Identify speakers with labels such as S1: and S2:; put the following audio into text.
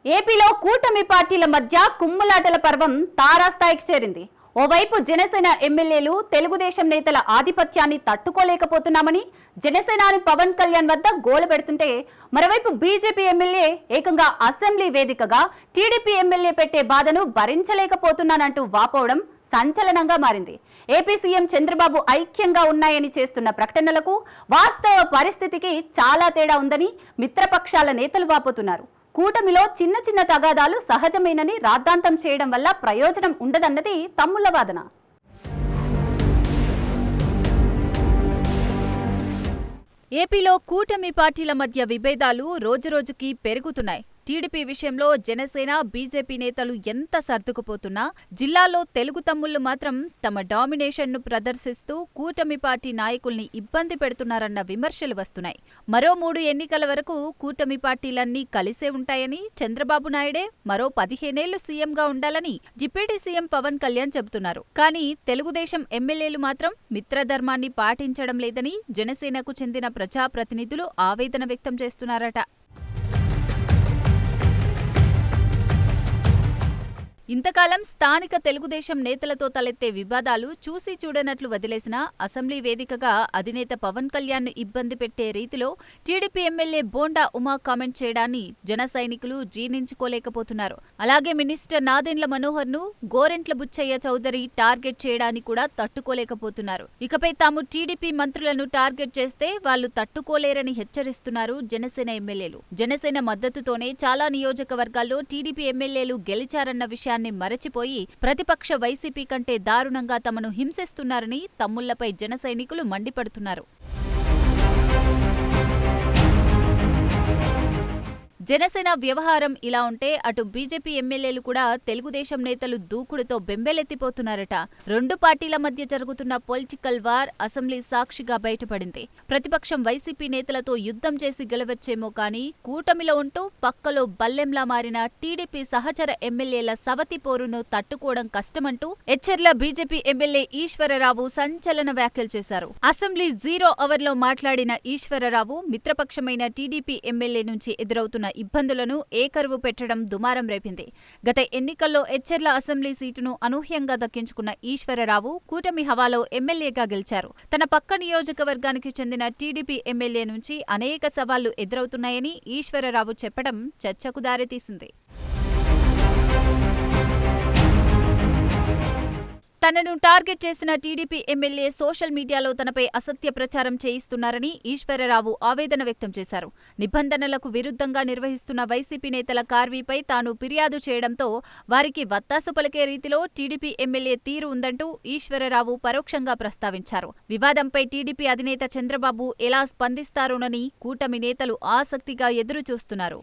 S1: ఏపీలో కూటమి పార్టీల మధ్య కుమ్ములాటల పర్వం తారాస్థాయికి చేరింది. ఓవైపు జనసేన ఎమ్మెల్యేలు తెలుగుదేశం నేతల ఆధిపత్యాన్ని తట్టుకోలేకపోతున్నామని జనసేనాని పవన్ కళ్యాణ్ వద్ద గోల పెడుతుంటే, మరోవైపు బీజేపీ ఎమ్మెల్యే ఏకంగా అసెంబ్లీ వేదికగా టీడీపీ ఎమ్మెల్యే పెట్టే బాధను భరించలేకపోతున్నానంటూ వాపోవడం సంచలనంగా మారింది. ఏపీ సీఎం చంద్రబాబు ఐక్యంగా ఉన్నాయని చేస్తున్న ప్రకటనలకు వాస్తవ పరిస్థితికి చాలా తేడా ఉందని మిత్రపక్షాల నేతలు వాపోతున్నారు. కూటమిలో చిన్న చిన్న తగాదాలు సహజమేనని రాద్ధాంతం చేయడం వల్ల ప్రయోజనం ఉండదన్నది తమ్ముళ్ల వాదన. ఏపీలో కూటమి పార్టీల మధ్య విభేదాలు రోజురోజుకి పెరుగుతున్నాయి. టీడీపీ విషయంలో జనసేన, బీజేపీ నేతలు ఎంత సర్దుకుపోతున్నా జిల్లాలో తెలుగు తమ్ముళ్లు మాత్రం తమ డామినేషన్ను ప్రదర్శిస్తూ కూటమి పార్టీ నాయకుల్ని ఇబ్బంది పెడుతున్నారన్న విమర్శలు వస్తున్నాయి. మరో 3 ఎన్నికల వరకు కూటమి పార్టీలన్నీ కలిసే ఉంటాయని చంద్రబాబు నాయుడే మరో 15 ఏళ్లు సీఎంగా ఉండాలని డిప్యూటీ సీఎం పవన్ కళ్యాణ్ చెబుతున్నారు. కానీ తెలుగుదేశం ఎమ్మెల్యేలు మాత్రం మిత్రధర్మాన్ని పాటించడం లేదని జనసేనకు చెందిన ప్రజాప్రతినిధులు ఆవేదన వ్యక్తం చేస్తున్నారట. ఇంతకాలం స్థానిక తెలుగుదేశం నేతలతో తలెత్తే వివాదాలు చూసి చూడనట్లు వదిలేసిన అసెంబ్లీ వేదికగా అధినేత పవన్ కళ్యాణ్ ను ఇబ్బంది పెట్టే రీతిలో TDP MLA bonda Uma comment చేయడాన్ని జన సైనికులు జీర్ణించుకోలేకపోతున్నారు. అలాగే మినిస్టర్ నాదెండ్ల మనోహర్ ను గోరెంట్ల బుచ్చయ్య చౌదరి టార్గెట్ చేయడాన్ని కూడా తట్టుకోలేకపోతున్నారు. ఇకపై తాము టీడీపీ మంత్రులను టార్గెట్ చేస్తే వాళ్లు తట్టుకోలేరని హెచ్చరిస్తున్నారు జనసేన ఎమ్మెల్యేలు. జనసేన మద్దతుతోనే చాలా నియోజకవర్గాల్లో టీడీపీ ఎమ్మెల్యేలు గెలిచారన్న విషయాన్ని మరచిపోయి ప్రతిపక్ష వైసీపీ కంటే దారుణంగా తమను హింసిస్తున్నారని తమ్ముళ్లపై జన సైనికులు మండిపడుతున్నారు. జనసేన వ్యవహారం ఇలా ఉంటే అటు బీజేపీ ఎమ్మెల్యేలు కూడా తెలుగుదేశం నేతలు దూకుడుతో బెంబెలెత్తిపోతున్నారట. 2 పార్టీల మధ్య జరుగుతున్న పొలిటికల్ వార్ అసెంబ్లీ సాక్షిగా బయటపడింది. ప్రతిపక్షం వైసీపీ నేతలతో యుద్ధం చేసి గెలవచ్చేమో కానీ కూటమిలో ఉంటూ పక్కలో బల్లెంలా మారిన టీడీపీ సహచర ఎమ్మెల్యేల సవతి పోరును తట్టుకోవడం కష్టమంటూ ఎచ్చెర్ల బీజేపీ ఎమ్మెల్యే ఈశ్వరరావు సంచలన వ్యాఖ్యలు చేశారు. అసెంబ్లీ 0 అవర్లో మాట్లాడిన ఈశ్వరరావు మిత్రపక్షమైన టీడీపీ ఎమ్మెల్యే నుంచి ఎదురవుతున్న ఇబ్బందులను ఏకరువు పెట్టడం దుమారం రేపింది. గత ఎన్నికల్లో ఎచ్చెర్ల అసెంబ్లీ సీటును అనూహ్యంగా దక్కించుకున్న ఈశ్వరరావు కూటమి హవాలో ఎమ్మెల్యేగా గెలిచారు. తన పక్క నియోజకవర్గానికి చెందిన టీడీపీ ఎమ్మెల్యే నుంచి అనేక సవాళ్లు ఎదురవుతున్నాయని ఈశ్వరరావు చెప్పడం చర్చకు దారితీసింది. తనను టార్గెట్ చేసిన టీడీపీ ఎమ్మెల్యే సోషల్ మీడియాలో తనపై అసత్య ప్రచారం చేయిస్తున్నారని ఈశ్వరరావు ఆవేదన వ్యక్తం చేశారు. నిబంధనలకు విరుద్ధంగా నిర్వహిస్తున్న వైసీపీ నేతల కార్వీపై తాను ఫిర్యాదు చేయడంతో వారికి వత్తాసు పలికే రీతిలో టీడీపీ ఎమ్మెల్యే తీరు ఉందంటూ ఈశ్వరరావు పరోక్షంగా ప్రస్తావించారు. వివాదంపై టీడీపీ అధినేత చంద్రబాబు ఎలా స్పందిస్తారోనని కూటమి నేతలు ఆసక్తిగా ఎదురుచూస్తున్నారు.